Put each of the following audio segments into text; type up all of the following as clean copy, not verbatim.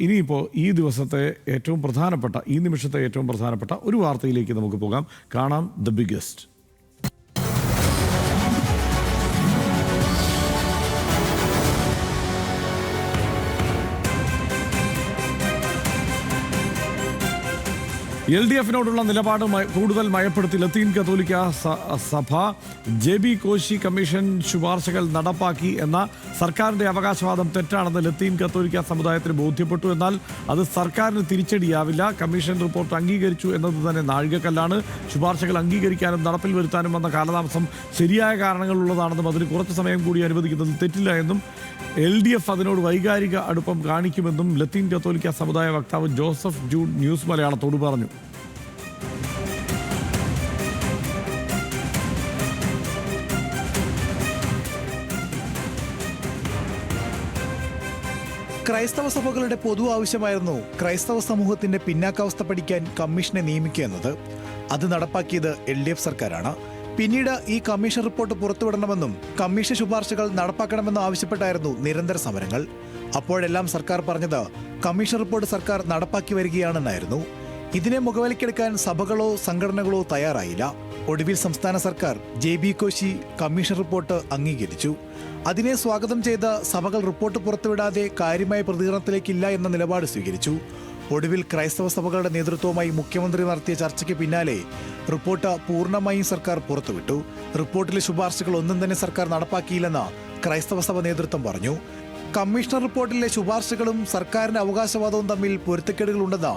ഇനിയിപ്പോൾ ഈ ദിവസത്തെ ഏറ്റവും പ്രധാനപ്പെട്ട ഈ നിമിഷത്തെ ഏറ്റവും പ്രധാനപ്പെട്ട ഒരു വാർത്തയിലേക്ക് നമുക്ക് പോകാം. കാണാം ദ ബിഗ്ഗസ്റ്റ്. LDFിനോടുള്ള നിലപാട് കൂടുതൽ മയപ്പെടുത്തി ലത്തീൻ കത്തോലിക്ക സഭ JB കോശി കമ്മീഷൻ ശുപാർശകൾ നടപ്പാക്കി എന്ന സർക്കാരിൻ്റെ അവകാശവാദം തെറ്റാണെന്ന് ലത്തീൻ കത്തോലിക്ക സമുദായത്തിന് ബോധ്യപ്പെട്ടു. എന്നാൽ അത് സർക്കാരിന് തിരിച്ചടിയാവില്ല. കമ്മീഷൻ റിപ്പോർട്ട് അംഗീകരിച്ചു എന്നത് തന്നെ നാഴികക്കല്ലാണ്. ശുപാർശകൾ അംഗീകരിക്കാനും നടപ്പിൽ വരുത്താനും വന്ന കാലതാമസം ശരിയായ കാരണങ്ങളുള്ളതാണെന്നും അതിന് കുറച്ച് സമയം കൂടി അനുവദിക്കുന്നത് തെറ്റില്ല എന്നും LDF അതിനോട് വൈകാരിക അടുപ്പം കാണിക്കുമെന്നും ലത്തീൻ കത്തോലിക്ക സമുദായ വക്താവ് ജോസഫ് ജൂഡ് ന്യൂസ് മലയാളത്തോട് പറഞ്ഞു. ക്രൈസ്തവ സഭകളുടെ പൊതു ആവശ്യമായിരുന്നു ക്രൈസ്തവ സമൂഹത്തിന്റെ പിന്നാക്കാവസ്ഥ പഠിക്കാൻ കമ്മീഷനെ നിയമിക്കുക എന്നത്. അത് നടപ്പാക്കിയത് LDF സർക്കാരാണ്. പിന്നീട് ഈ കമ്മീഷൻ റിപ്പോർട്ട് പുറത്തുവിടണമെന്നും കമ്മീഷൻ ശുപാർശകൾ നടപ്പാക്കണമെന്നും ആവശ്യപ്പെട്ടായിരുന്നു നിരന്തര സമരങ്ങൾ. അപ്പോഴെല്ലാം സർക്കാർ പറഞ്ഞത് കമ്മീഷൻ റിപ്പോർട്ട് സർക്കാർ നടപ്പാക്കി വരികയാണെന്നായിരുന്നു. ഇതിനെ മുഖവിലക്കെടുക്കാൻ സഭകളോ സംഘടനകളോ തയ്യാറായില്ല. ഒടുവിൽ സംസ്ഥാന സർക്കാർ JB കോശി കമ്മീഷൻ റിപ്പോർട്ട് അംഗീകരിച്ചു. അതിനെ സ്വാഗതം ചെയ്ത് സഭകൾ റിപ്പോർട്ട് പുറത്തുവിടാതെ കാര്യമായ പ്രതികരണത്തിലേക്കില്ല എന്ന നിലപാട് സ്വീകരിച്ചു. ഒടുവിൽ ക്രൈസ്തവ സഭകളുടെ നേതൃത്വവുമായി മുഖ്യമന്ത്രി നടത്തിയ ചർച്ചയ്ക്ക് പിന്നാലെ റിപ്പോർട്ട് പൂർണ്ണമായും സർക്കാർ പുറത്തുവിട്ടു. റിപ്പോർട്ടിലെ ശുപാർശകൾ ഒന്നും തന്നെ സർക്കാർ നടപ്പാക്കിയില്ലെന്ന് ക്രൈസ്തവ സഭ നേതൃത്വം പറഞ്ഞു. കമ്മീഷണർ റിപ്പോർട്ടിലെ ശുപാർശകളും സർക്കാരിന്റെ അവകാശവാദവും തമ്മിൽ പൊരുത്തക്കേടുകളുണ്ടെന്ന്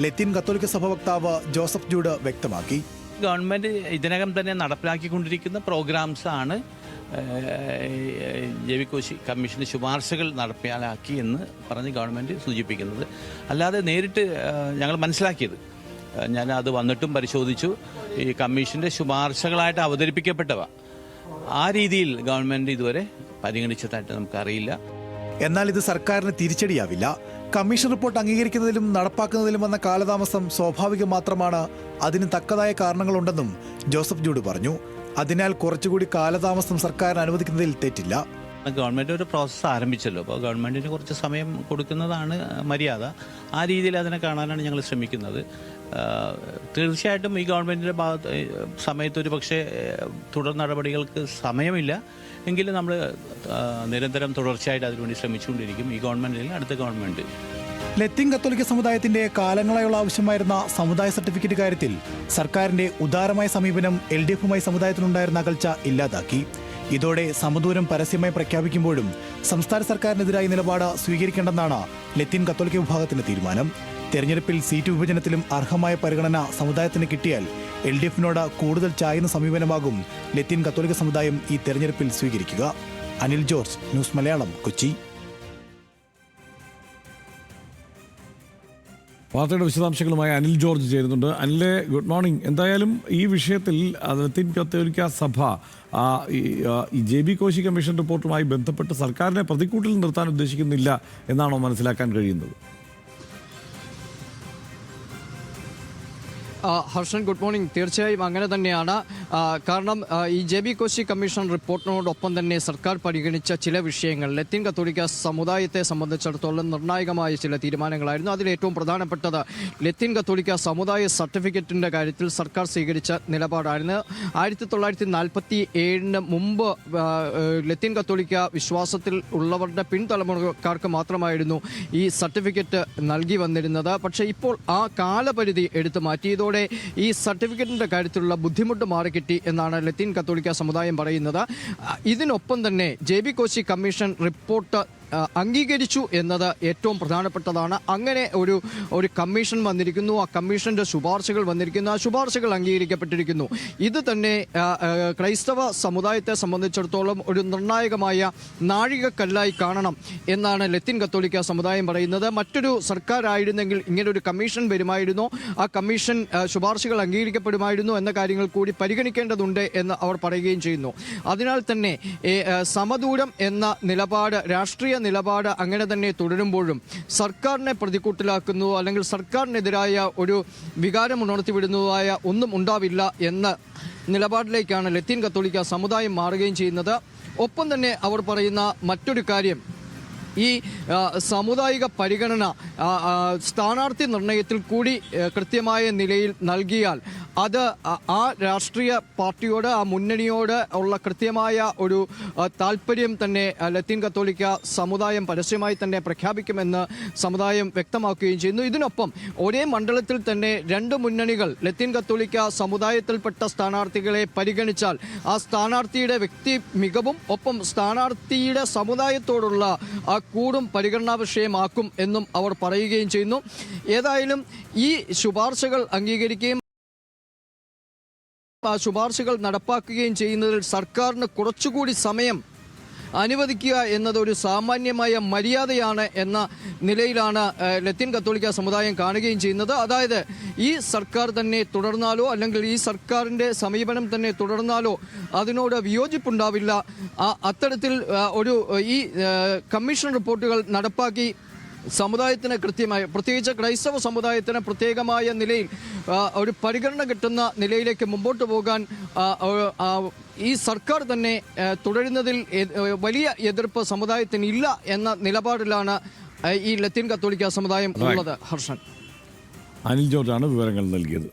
ലത്തീൻ കത്തോലിക്ക സഭ വക്താവ് ജോസഫ് ജൂഡ് വ്യക്തമാക്കി. ഗവൺമെന്റ് ഇതിനകം തന്നെ നടപ്പിലാക്കിക്കൊണ്ടിരിക്കുന്ന പ്രോഗ്രാംസ് ആണ് JB കോശി കമ്മീഷന്റെ ശുപാർശകൾ നടപ്പിലാക്കി എന്ന് പറഞ്ഞ് ഗവൺമെൻറ് സൂചിപ്പിക്കുന്നത്. അല്ലാതെ നേരിട്ട് ഞങ്ങൾ മനസ്സിലാക്കിയത്, ഞാൻ അത് വന്നിട്ടും പരിശോധിച്ചു, ഈ കമ്മീഷന്റെ ശുപാർശകളായിട്ട് അവതരിപ്പിക്കപ്പെട്ടവ ആ രീതിയിൽ ഗവൺമെൻറ് ഇതുവരെ പരിഗണിച്ചതായിട്ട് നമുക്കറിയില്ല. എന്നാൽ ഇത് സർക്കാരിന് തിരിച്ചടിയാവില്ല. കമ്മീഷൻ റിപ്പോർട്ട് അംഗീകരിക്കുന്നതിലും നടപ്പാക്കുന്നതിലും വന്ന കാലതാമസം സ്വാഭാവികം മാത്രമാണ്. അതിന് തക്കതായ കാരണങ്ങളുണ്ടെന്നും ജോസഫ് ജൂഡ് പറഞ്ഞു. അതിനാൽ കുറച്ചുകൂടി കാലതാമസം സർക്കാരിന് അനുവദിക്കുന്നതിൽ തെറ്റില്ല. ഗവൺമെൻറ് ഒരു പ്രോസസ്സ് ആരംഭിച്ചല്ലോ, അപ്പോൾ ഗവൺമെൻറ്റിന് കുറച്ച് സമയം കൊടുക്കുന്നതാണ് മര്യാദ. ആ രീതിയിൽ അതിനെ കാണാനാണ് ഞങ്ങൾ ശ്രമിക്കുന്നത്. തീർച്ചയായിട്ടും ഈ ഗവൺമെൻറ്റിൻ്റെ സമയത്ത് ഒരു പക്ഷേ തുടർ നടപടികൾക്ക് സമയമില്ല എങ്കിലും നമ്മൾ നിരന്തരം തുടർച്ചയായിട്ട് അതിനുവേണ്ടി ശ്രമിച്ചുകൊണ്ടിരിക്കും. ഈ ഗവൺമെൻറ്റിൽ അടുത്ത ഗവൺമെൻറ്. ലത്തീൻ കത്തോലിക്ക സമുദായത്തിന്റെ കാലങ്ങളായുള്ള ആവശ്യമായിരുന്ന സമുദായ സർട്ടിഫിക്കറ്റ് കാര്യത്തിൽ സർക്കാരിന്റെ ഉദാരമായ സമീപനം LDFുമായി സമുദായത്തിനുണ്ടായിരുന്ന അകൽച്ച ഇല്ലാതാക്കി. ഇതോടെ സമദൂരം പരസ്യമായി പ്രഖ്യാപിക്കുമ്പോഴും സംസ്ഥാന സർക്കാരിനെതിരായ നിലപാട് സ്വീകരിക്കേണ്ടെന്നാണ് ലത്തീൻ കത്തോലിക്ക വിഭാഗത്തിന്റെ തീരുമാനം. തെരഞ്ഞെടുപ്പിൽ സീറ്റ് വിഭജനത്തിലും അർഹമായ പരിഗണന സമുദായത്തിന് കിട്ടിയാൽ LDFിനോട് കൂടുതൽ ചായുന്ന സമീപനമാകും ലത്തീൻ കത്തോലിക്ക സമുദായം ഈ തെരഞ്ഞെടുപ്പിൽ സ്വീകരിക്കുക. Anil George, news Malayalam, Kochi. വാർത്തയുടെ വിശദാംശങ്ങളുമായി അനിൽ ജോർജ് ചേരുന്നുണ്ട്. അനിലെ, ഗുഡ് മോർണിംഗ്. എന്തായാലും ഈ വിഷയത്തിൽ ലത്തീൻ കത്തോലിക്ക സഭ ഈ JB കോശി കമ്മീഷൻ റിപ്പോർട്ടുമായി ബന്ധപ്പെട്ട് സർക്കാരിനെ പ്രതിക്കൂട്ടിൽ നിർത്താൻ ഉദ്ദേശിക്കുന്നില്ല എന്നാണോ മനസ്സിലാക്കാൻ കഴിയുന്നത്? Harshan, good morning. തീർച്ചയായും അങ്ങനെ തന്നെയാണ്. കാരണം ഈ JB കോശി കമ്മീഷൻ റിപ്പോർട്ടിനോടൊപ്പം തന്നെ സർക്കാർ പരിഗണിച്ച ചില വിഷയങ്ങൾ ലത്തീൻ കത്തോലിക്ക സമുദായത്തെ സംബന്ധിച്ചിടത്തോളം നിർണായകമായ ചില തീരുമാനങ്ങളായിരുന്നു. അതിലേറ്റവും പ്രധാനപ്പെട്ടത് ലത്തീൻ കത്തോലിക്ക സമുദായ സർട്ടിഫിക്കറ്റിൻ്റെ കാര്യത്തിൽ സർക്കാർ സ്വീകരിച്ച നിലപാടായിരുന്നു. 1947 മുമ്പ് ലത്തീൻ കത്തോലിക്ക വിശ്വാസത്തിൽ ഉള്ളവരുടെ പിൻതലമുറക്കാർക്ക് മാത്രമായിരുന്നു ഈ സർട്ടിഫിക്കറ്റ് നൽകി വന്നിരുന്നത്. പക്ഷേ ഇപ്പോൾ ആ കാലപരിധി എടുത്തു മാറ്റിയതോടെ ഈ സർട്ടിഫിക്കറ്റിന്റെ കാര്യത്തിലുള്ള ബുദ്ധിമുട്ട് മാറിക്കിട്ടി എന്നാണ് ലത്തീൻ കത്തോലിക്ക സമുദായം പറയുന്നത്. ഇതിനൊപ്പം തന്നെ JB കോശി കമ്മീഷൻ റിപ്പോർട്ട് അംഗീകരിച്ചു എന്നത് ഏറ്റവും പ്രധാനപ്പെട്ടതാണ്. അങ്ങനെ ഒരു കമ്മീഷൻ വന്നിരിക്കുന്നു, ആ കമ്മീഷന്റെ ശുപാർശകൾ വന്നിരിക്കുന്നു, ആ ശുപാർശകൾ അംഗീകരിക്കപ്പെട്ടിരിക്കുന്നു. ഇത് തന്നെ ക്രൈസ്തവ സമുദായത്തെ സംബന്ധിച്ചിടത്തോളം ഒരു നിർണായകമായ നാഴികക്കല്ലായി കാണണം എന്നാണ് ലത്തീൻ കത്തോലിക്ക സമുദായം പറയുന്നത്. മറ്റൊരു സർക്കാരായിരുന്നെങ്കിൽ ഇങ്ങനൊരു കമ്മീഷൻ വരുമായിരുന്നു, ആ കമ്മീഷൻ ശുപാർശകൾ അംഗീകരിക്കപ്പെടുമായിരുന്നു എന്ന കാര്യങ്ങൾ കൂടി പരിഗണിക്കേണ്ടതുണ്ട് എന്ന് അവർ പറയുകയും ചെയ്യുന്നു. അതിനാൽ തന്നെ സമദൂരം എന്ന നിലപാട്, രാഷ്ട്രീയ നിലപാട് അങ്ങനെ തന്നെ തുടരുമ്പോഴും സർക്കാരിനെ പ്രതിക്കൂട്ടിലാക്കുന്നു അല്ലെങ്കിൽ സർക്കാരിനെതിരായ ഒരു വികാരം ഉണർത്തിവിടുന്നതായ ഒന്നും ഉണ്ടാവില്ല എന്ന നിലപാടിലേക്കാണ് ലത്തീൻ കത്തോലിക്ക സമുദായം മാറുകയും ചെയ്യുന്നത്. ഒപ്പം തന്നെ അവർ പറയുന്ന മറ്റൊരു കാര്യം, ഈ സാമുദായിക പരിഗണന സ്ഥാനാർത്ഥി നിർണയത്തിൽ കൂടി കൃത്യമായ നിലയിൽ നൽകിയാൽ അത് ആ രാഷ്ട്രീയ പാർട്ടിയോട്, ആ മുന്നണിയോട് ഉള്ള കൃത്യമായ ഒരു താല്പര്യം തന്നെ ലത്തീൻ കത്തോലിക്ക സമുദായം പരസ്യമായി തന്നെ പ്രഖ്യാപിക്കുമെന്ന് സമുദായം വ്യക്തമാക്കുകയും ചെയ്യുന്നു. ഇതിനൊപ്പം ഒരേ മണ്ഡലത്തിൽ തന്നെ രണ്ട് മുന്നണികൾ ലത്തീൻ കത്തോലിക്ക സമുദായത്തിൽപ്പെട്ട സ്ഥാനാർത്ഥികളെ പരിഗണിച്ചാൽ ആ സ്ഥാനാർത്ഥിയുടെ വ്യക്തി മികവും ഒപ്പം സ്ഥാനാർത്ഥിയുടെ സമുദായത്തോടുള്ള ആ കൂടും പരിഗണനാ വിഷയമാക്കും എന്നും അവർ പറയുകയും ചെയ്യുന്നു. ഏതായാലും ഈ ശുപാർശകൾ അംഗീകരിക്കുകയും ശുപാർശകൾ നടപ്പാക്കുകയും ചെയ്യുന്നതിൽ സർക്കാരിന് കുറച്ചുകൂടി സമയം അനുവദിക്കുക എന്നതൊരു സാമാന്യമായ മര്യാദയാണ് എന്ന നിലയിലാണ് ലത്തീൻ കത്തോലിക്ക സമുദായം കാണുകയും ചെയ്യുന്നത്. അതായത് ഈ സർക്കാർ തന്നെ തുടർന്നാലോ അല്ലെങ്കിൽ ഈ സർക്കാരിൻ്റെ സമീപനം തന്നെ തുടർന്നാലോ അതിനോട് വിയോജിപ്പുണ്ടാവില്ല. അത്തരത്തിൽ ഒരു ഈ കമ്മീഷൻ റിപ്പോർട്ടുകൾ നടപ്പാക്കി സമുദായത്തിന് കൃത്യമായി, പ്രത്യേകിച്ച് ക്രൈസ്തവ സമുദായത്തിന് പ്രത്യേകമായ നിലയിൽ ഒരു പരിഗണന കിട്ടുന്ന നിലയിലേക്ക് മുമ്പോട്ട് പോകാൻ ഈ സർക്കാർ തന്നെ തുടരുന്നതിൽ വലിയ എതിർപ്പ് സമുദായത്തിന് ഇല്ല എന്ന നിലപാടിലാണ് ഈ ലത്തീൻ കത്തോലിക്ക സമുദായം ഉള്ളത്. ഹർഷൻ, അനിൽ ജോർജാണ് വിവരങ്ങൾ നൽകിയത്.